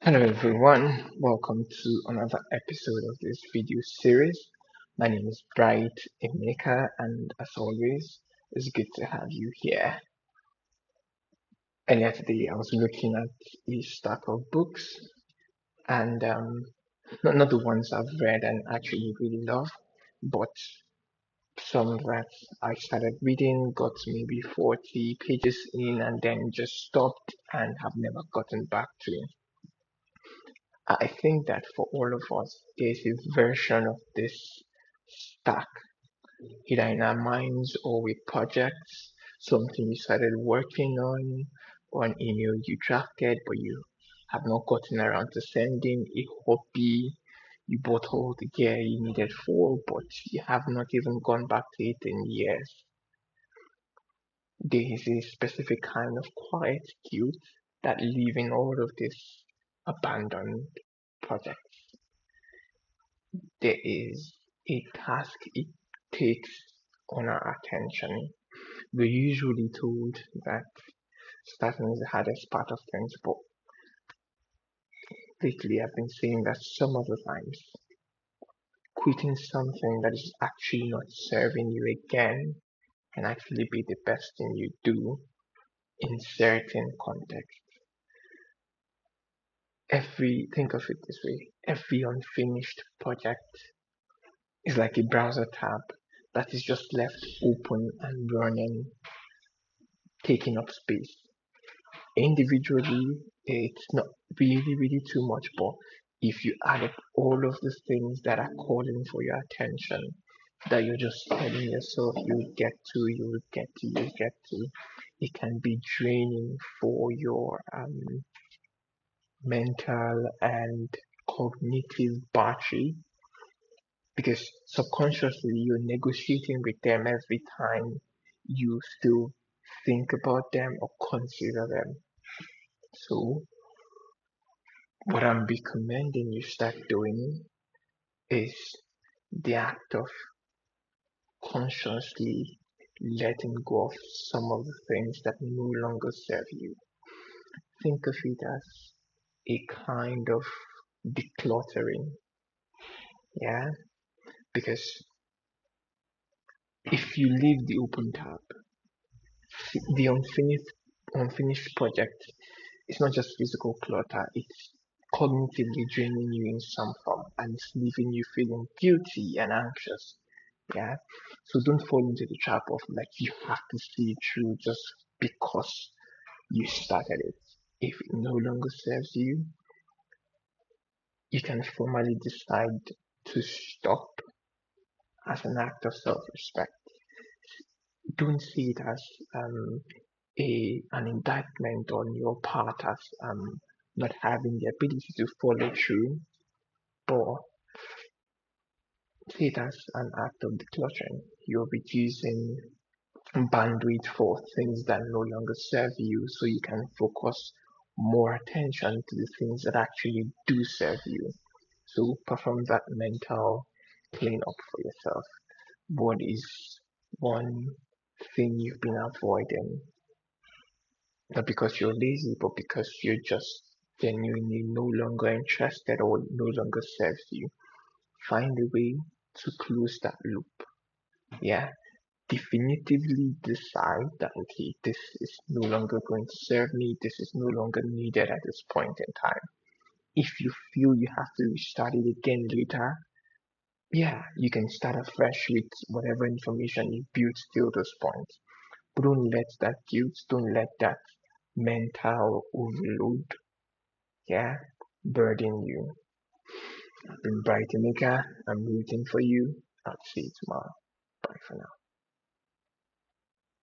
Hello everyone, welcome to another episode of this video series. My name is Bright Emeka, and as always, it's good to have you here. Earlier today, I was looking at a stack of books, and not the ones I've read and actually really love, but some that I started reading, got maybe 40 pages in, and then just stopped and have never gotten back to. I think that for all of us, there's a version of this stack, either in our minds or with projects, something you started working on, or an email you drafted but you have not gotten around to sending, a hobby you bought all the gear you needed for, but you have not even gone back to it in years. There is a specific kind of quiet guilt that live in all of these abandoned projects. There is a task it takes on our attention. We're usually told that starting is the hardest part of things, but lately I've been saying that some of the times quitting something that is actually not serving you again can actually be the best thing you do in certain contexts. Think of it this way, every unfinished project is like a browser tab that is just left open and running, taking up space. Individually, it's not really too much, but if you add up all of the things that are calling for your attention, that you're just telling yourself you will get to, it can be draining for your mental and cognitive battery, because subconsciously you're negotiating with them every time you still think about them or consider them. So what I'm recommending you start doing is the act of consciously letting go of some of the things that no longer serve you. Think of it as a kind of decluttering, yeah? Because if you leave the open tab, the unfinished project is not just physical clutter, it's cognitively draining you in some form, and it's leaving you feeling guilty and anxious. Yeah. So don't fall into the trap of like you have to see it through just because you started it. If it no longer serves you, you can formally decide to stop as an act of self-respect. Don't see it as an indictment on your part as not having the ability to follow through, but see it as an act of decluttering. You're reducing bandwidth for things that no longer serve you so you can focus more attention to the things that actually do serve you. So perform that mental cleanup for yourself. What is one thing you've been avoiding? Not because you're lazy, but because you're just genuinely no longer interested or no longer serves you. Find a way to close that loop. Yeah, definitively decide that okay, this is no longer going to serve me, this is no longer needed at this point in time. If you feel you have to restart it again later, yeah, you can start afresh with whatever information you built till this point. But don't let that guilt, don't let that mental overload, yeah, burden you. I've been Bright Emeka. I'm rooting for you. I'll see you tomorrow. Bye for now.